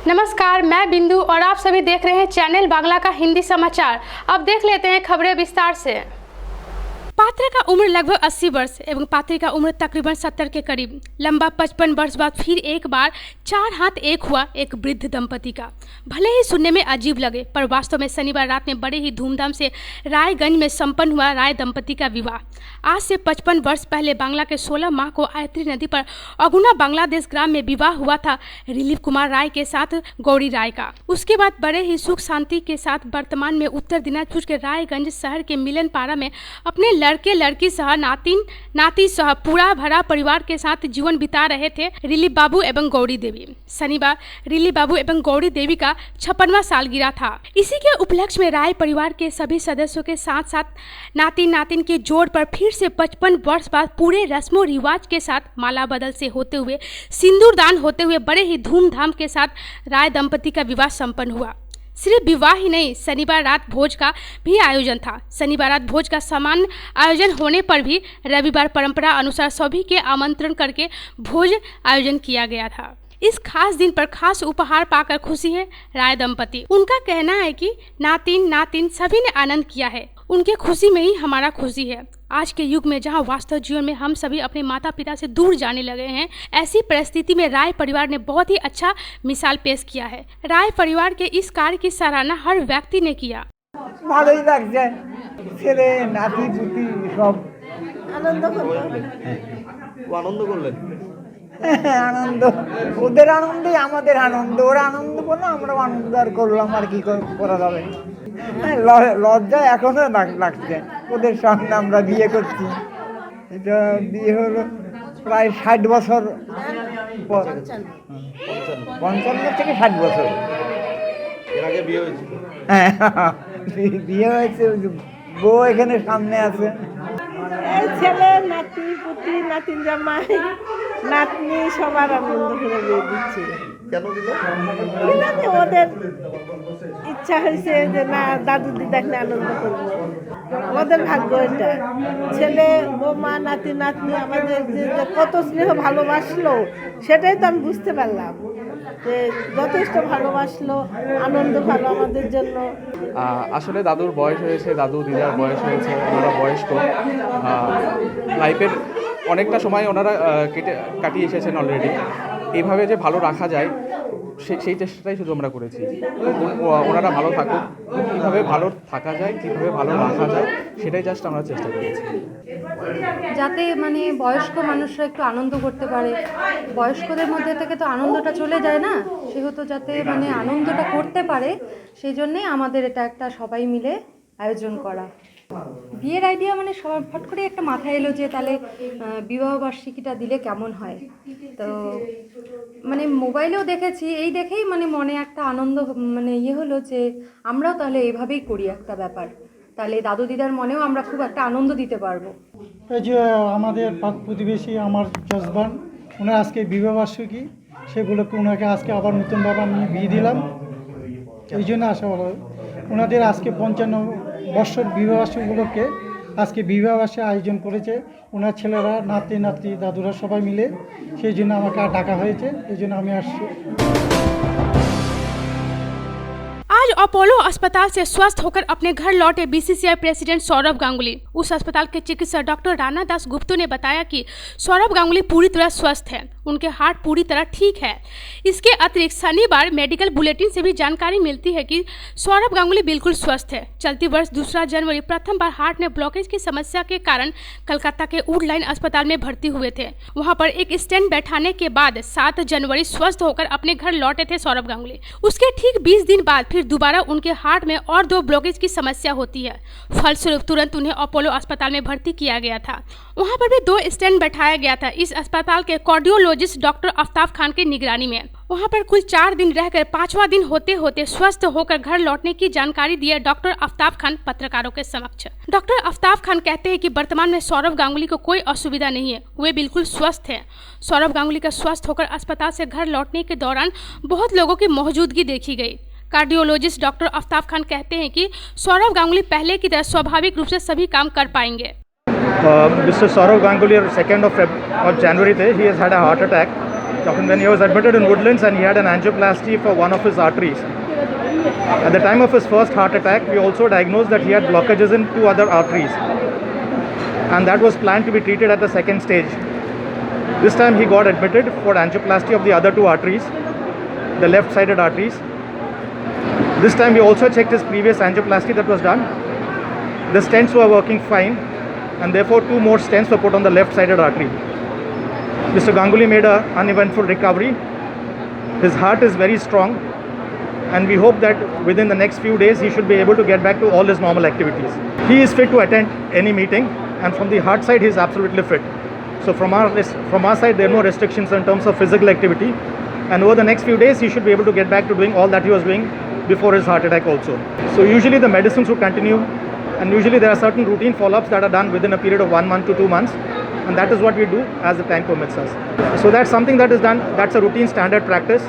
नमस्कार, मैं बिंदु और आप सभी देख रहे हैं चैनल बांग्ला का हिंदी समाचार। अब देख लेते हैं खबरें विस्तार से। पात्र का उम्र लगभग 80 वर्ष एवं पात्री का उम्र तकरीबन 70 के करीब। लंबा 55 वर्ष बाद फिर एक बार 4 हाथ एक हुआ एक वृद्ध दंपति का। भले ही सुनने में अजीब लगे, पर वास्तव में शनिवार रात में बड़े ही धूमधाम से रायगंज में संपन्न हुआ राय दंपति का विवाह। आज से 55 वर्ष पहले बांग्ला के 16 माह को आयत्री नदी पर अगुना बांग्लादेश ग्राम में विवाह हुआ था रिलीफ कुमार राय के साथ गौरी राय का। उसके बाद बड़े ही सुख शांति के साथ वर्तमान में उत्तर दिनाजपुर के रायगंज शहर के मिलन पारा में अपने लड़के लड़की सह नाती सह पूरा भरा परिवार के साथ जीवन बिता रहे थे रिलीफ बाबू एवं गौरी देवी। शनिवार रिलीफ बाबू एवं गौरी देवी का 56वां सालगिरह था। इसी के उपलक्ष्य में राय परिवार के सभी सदस्यों के साथ साथ नाती नातिन के जोड़ पर फिर से 55 वर्ष बाद पूरे रस्मों रिवाज के साथ माला बदल से होते हुए सिंदूर दान होते हुए बड़े ही धूमधाम के साथ राय दंपति का विवाह संपन्न हुआ। सिर्फ विवाह ही नहीं, शनिवार रात भोज का भी आयोजन था। शनिवार रात भोज का सामान्य आयोजन होने पर भी रविवार परंपरा अनुसार सभी के आमंत्रण करके भोज आयोजन किया गया था। इस खास दिन पर खास उपहार पाकर खुशी है राय दंपति। उनका कहना है कि नातिन सभी ने आनंद किया है, उनके खुशी में ही हमारा खुशी है। आज के युग में जहां वास्तव जीवन में हम सभी अपने माता पिता से दूर जाने लगे हैं, ऐसी परिस्थिति में राय परिवार ने बहुत ही अच्छा मिसाल पेश किया है। राय परिवार के इस कार्य की सराहना हर व्यक्ति ने किया। ভালোই লাগছে, ছেলে নাতি পুতি সব আনন্দ করলেন। আনন্দ, ওদের আনন্দে আমাদের আনন্দ, ওরা আনন্দ করলো আমরাও আনন্দ আর করলাম, আর কি করা যাবে। লজ্জা এখনো লাগছে, ওদের সঙ্গে আমরা বিয়ে করছি। এটা বিয়ে হলো প্রায় 60 বছর পর, 55 থেকে 60 বছর। এর আগে বিয়ে হয়েছিল? হ্যাঁ, বিয়ে হয়েছে, বউ এখানে সামনে আছে। এই ছেলে নাতি পুতি নাতিন জামাই নাতনি সবার আনন্দ করে বিয়ে দিচ্ছে। কেন দিল? ওদের ইচ্ছা হয়েছে যে না দাদু দিদাকে আনন্দ করবো, ওদের ভাগ্য এটা। ছেলে বৌমা নাতি নাতনি আমাদের যে কত স্নেহ ভালোবাসলো সেটাই তো আমি বুঝতে পারলাম, যে যথেষ্ট ভালোবাসলো, আনন্দ ভালো আমাদের জন্য। আসলে দাদুর বয়স হয়েছে, দাদু দিদার বয়স হয়েছে, ওনারা বয়স্ক, লাইফের অনেকটা সময় ওনারা কাটিয়ে এসেছেন অলরেডি। এইভাবে যে ভালো রাখা যায় সেই চেষ্টাটাই শুধু আমরা করেছি। ওনারা ভালো থাকুক, কীভাবে ভালো থাকা যায়, কীভাবে ভালো রাখা যায় সেটাই জাস্ট আমরা চেষ্টা করেছি, যাতে মানে বয়স্ক মানুষরা একটু আনন্দ করতে পারে। বয়স্কদের মধ্যে থেকে তো আনন্দটা চলে যায় না, সেহেতু যাতে মানে আনন্দটা করতে পারে সেই জন্যেই আমাদের এটা একটা সবাই মিলে আয়োজন করা। বিয়ের আইডিয়া মানে সবার ফট করে একটা মাথায় এলো যে তাহলে বিবাহবার্ষিকীটা দিলে কেমন হয়। তো মানে মোবাইলেও দেখেছি, এই দেখেই মানে মনে একটা আনন্দ মানে হলো যে আমরাও তাহলে এইভাবেই করি একটা ব্যাপার, তাহলে দাদু দিদার মনেও আমরা খুব একটা আনন্দ দিতে পারবো। এই যে আমাদের পাক প্রতিবেশী আমার জজবান, ওনার আজকে বিবাহবার্ষিকী, সেগুলোকে ওনাকে আজকে আবার নতুনভাবে আমি বিয়ে দিলাম। এই জন্য আশা ভালো, ওনাদের আজকে 55 বছর বিবাহবার্ষিকীগুলোকে আজকে বিবাহবার্ষিকী আয়োজন করেছে ওনার ছেলেরা, নাতি দাদুরা সবাই মিলে, সেই জন্য আমাকে ডাকা হয়েছে, এই জন্য আমি আসছি। आज अपोलो अस्पताल से स्वस्थ होकर अपने घर लौटे बीसीसीआई प्रेसिडेंट सौरभ गांगुली। उस अस्पताल के चिकित्सक डॉक्टर राणा दास गुप्तू ने बताया कि सौरभ गांगुली पूरी तरह स्वस्थ हैं, उनके हार्ट पूरी तरह ठीक है। इसके अतिरिक्त शनिवार मेडिकल बुलेटिन से भी जानकारी मिलती है कि सौरभ गांगुली बिल्कुल स्वस्थ है। चलती वर्ष 2 जनवरी प्रथम बार हार्ट में ब्लॉकेज की समस्या के कारण कलकत्ता के वुडलाइन अस्पताल में भर्ती हुए थे। वहां पर एक स्टेंट बैठाने के बाद 7 जनवरी स्वस्थ होकर अपने घर लौटे थे सौरभ गांगुली। उसके ठीक 20 दिन बाद फिर दोबारा उनके हार्ट में और 2 ब्लॉकेज की समस्या होती है। फलस्वरूप तुरंत उन्हें अपोलो अस्पताल में भर्ती किया गया था। वहां पर भी 2 स्टेंट बैठाया गया था। इस अस्पताल के कार्डियोलॉजिस्ट डॉक्टर आफ्ताब खान की निगरानी में वहां पर कुल 4 दिन रहकर 5वां दिन होते होते स्वस्थ होकर घर लौटने की जानकारी दिए डॉक्टर आफ्ताब खान पत्रकारों के समक्ष। डॉक्टर आफ्ताब खान कहते हैं कि वर्तमान में सौरभ गांगुली को कोई असुविधा नहीं है, वे बिल्कुल स्वस्थ हैं। सौरभ गांगुली का स्वस्थ होकर अस्पताल से घर लौटने के दौरान बहुत लोगों की मौजूदगी देखी गई। कार्डियोलॉजिस्ट डॉक्टर आफ्ताब खान कहते हैं कि सौरभ गांगुली पहले की तरह स्वाभाविक रूप से सभी काम कर पाएंगे। Mr. Saurav Ganguly on 2nd of January, he has had a heart attack when he was admitted in Woodlands and he had an angioplasty for one of his arteries. At the time of his first heart attack, we also diagnosed that he had blockages in 2 other arteries, and that was planned to be treated at the second stage. This time he got admitted for angioplasty of the other 2 arteries, the left-sided arteries. This time we also checked his previous angioplasty that was done. The stents were working fine, and therefore 2 more stents were put on the left-sided artery. Mr. Ganguly made an uneventful recovery. His heart is very strong, and we hope that within the next few days he should be able to get back to all his normal activities. He is fit to attend any meeting, and from the heart side he is absolutely fit. So from our side there are no restrictions in terms of physical activity, and over the next few days he should be able to get back to doing all that he was doing before his heart attack also. So usually the medicines would continue, and usually there are certain routine follow-ups that are done within a period of 1 month to 2 months, and that is what we do as the time permits us. So that's something that is done, that's a routine standard practice.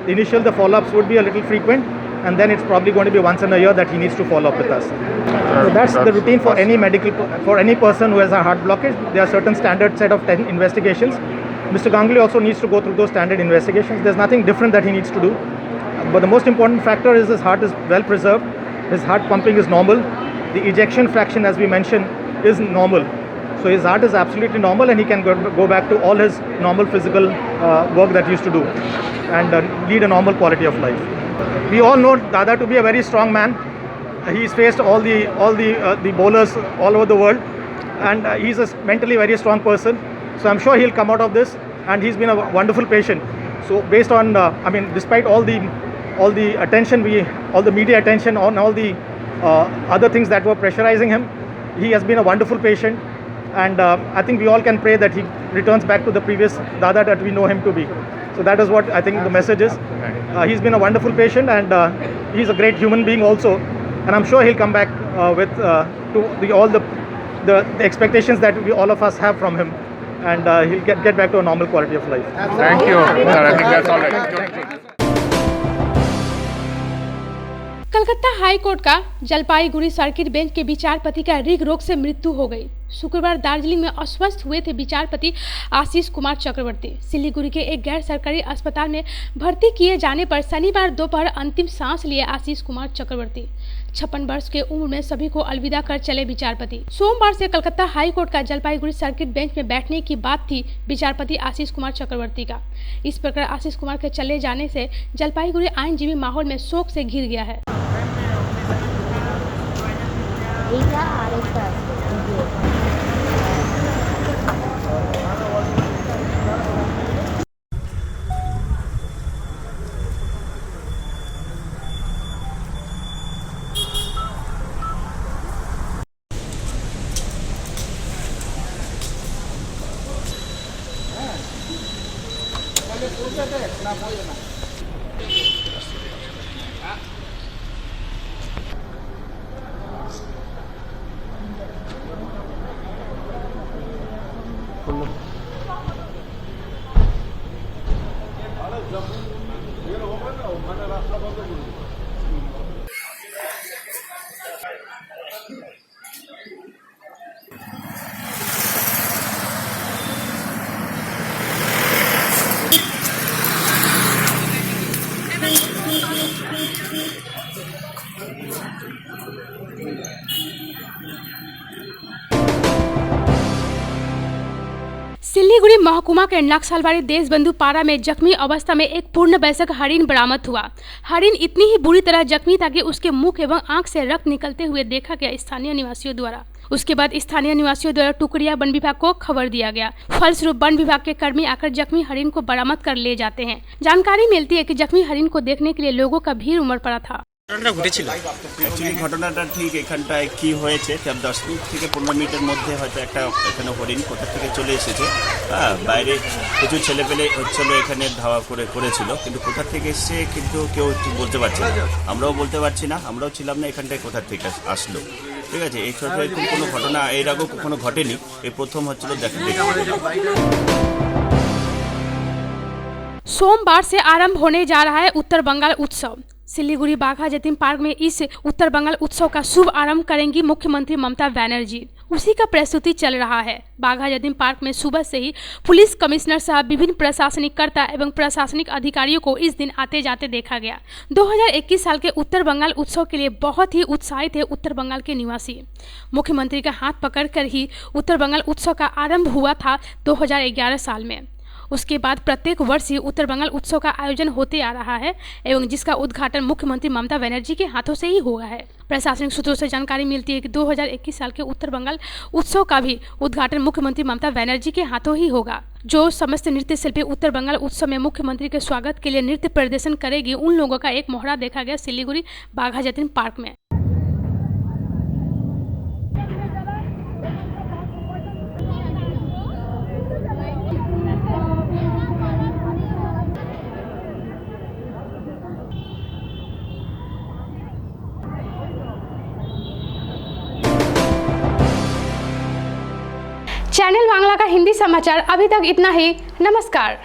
Initial the follow-ups would be a little frequent, and then it's probably going to be once in a year that he needs to follow up with us. So that's the routine for any person who has a heart blockage. There are certain standard set of 10 investigations. Mr. Ganguly also needs to go through those standard investigations. There's nothing different that he needs to do. But the most important factor is his heart is well preserved. His heart pumping is normal. The ejection fraction, as we mentioned, is normal. So his heart is absolutely normal, and he can go back to all his normal physical work that he used to do, and lead a normal quality of life. We all know Dada to be a very strong man. He's faced all the bowlers all over the world, and he's a mentally very strong person. So I'm sure he'll come out of this, and he's been a wonderful patient. So based on, despite all the attention, all the media attention on all the other things that were pressurizing him, he has been a wonderful patient, and I think we all can pray that he returns back to the previous Dada that we know him to be. So that is what I think the message is. He's been a wonderful patient, and he's a great human being also, and I'm sure he'll come back with all the expectations that all of us have from him, and he'll get back to a normal quality of life. Thank you, sir. I think that's all right. Calcutta high court का Jalpaiguri circuit bench के विचारपति का हृदय रोग से मृत्यु हो गई। शुक्रवार दार्जिलिंग में अस्वस्थ हुए थे विचारपति आशीष कुमार चक्रवर्ती। सिलीगुड़ी के एक गैर सरकारी अस्पताल में भर्ती किए जाने पर शनिवार दोपहर अंतिम सांस लिए आशीष कुमार चक्रवर्ती। 56 वर्ष के उम्र में सभी को अलविदा कर चले विचारपति। सोमवार से कलकत्ता हाई कोर्ट का जलपाईगुड़ी सर्किट बेंच में बैठने की बात थी विचारपति आशीष कुमार चक्रवर्ती का। इस प्रकार आशीष कुमार के चले जाने से जलपाईगुड़ी आइनजीवी माहौल में शोक से घिर गया है। सिलीगुड़ी महकुमा के नक्सलबाड़ी देशबंधु पारा में जख्मी अवस्था में एक पूर्ण वयस्क हरिण बरामद हुआ। हरिण इतनी ही बुरी तरह जख्मी था कि उसके मुख एवं आंख से रक्त निकलते हुए देखा गया स्थानीय निवासियों द्वारा। उसके बाद स्थानीय निवासियों द्वारा टुकड़िया वन विभाग को खबर दिया गया। फलस्वरूप वन विभाग के कर्मी आकर जख्मी हरिण को बरामद कर ले जाते हैं। जानकारी मिलती है कि जख्मी हरिण को देखने के लिए लोगों का भीड़ उमड़ पड़ा था। অ্যাকচুয়ালি ঘটনাটা ঠিক এখানটায় কি হয়েছে, তার 10 মিনিট থেকে 15 মিনিটের মধ্যে হয়তো একটা এখানে হরিণ কোথা থেকে চলে এসেছে। বাইরে কিছু ছেলেপেলে হচ্ছিল এখানে ধাওয়া করেছিল, কিন্তু কোথা থেকে এসছে কিন্তু কেউ বলতে পারছে না, আমরাও বলতে পারছি না, আমরাও ছিলাম না এখানটায় কোথা থেকে আসলো। ঠিক আছে, এই সরকার এরকম কোনো ঘটনা এর আগেও কখনো ঘটেনি, এই প্রথম হচ্ছিল দেখতে। सोमवार से आरंभ होने जा रहा है उत्तर बंगाल उत्सव। सिलीगुड़ी बाघा जतीम पार्क में इस उत्तर बंगाल उत्सव का शुभ आरंभ करेंगी मुख्यमंत्री ममता बनर्जी। उसी का प्रस्तुति चल रहा है। बाघा जतीन पार्क में सुबह से ही पुलिस कमिश्नर साहब, विभिन्न प्रशासनिक कर्ता एवं प्रशासनिक अधिकारियों को इस दिन आते जाते देखा गया। 2021 साल के उत्तर बंगाल उत्सव के लिए बहुत ही उत्साहित थे उत्तर बंगाल के निवासी। मुख्यमंत्री का हाथ पकड़कर ही उत्तर बंगाल उत्सव का आरंभ हुआ था 2011 साल में। उसके बाद प्रत्येक वर्ष ही उत्तर बंगाल उत्सव का आयोजन होते आ रहा है एवं जिसका उद्घाटन मुख्यमंत्री ममता बनर्जी के हाथों से ही हुआ है। प्रशासनिक सूत्रों से जानकारी मिलती है कि 2021 साल के उत्तर बंगाल उत्सव का भी उद्घाटन मुख्यमंत्री ममता बनर्जी के हाथों ही होगा। जो समस्त नृत्य शिल्पी उत्तर बंगाल उत्सव में मुख्यमंत्री के स्वागत के लिए नृत्य प्रदर्शन करेगी, उन लोगों का एक मोहरा देखा गया सिलीगुड़ी बाघा जतीन पार्क में। चैनल बांग्ला का हिंदी समाचार अभी तक इतना ही। नमस्कार।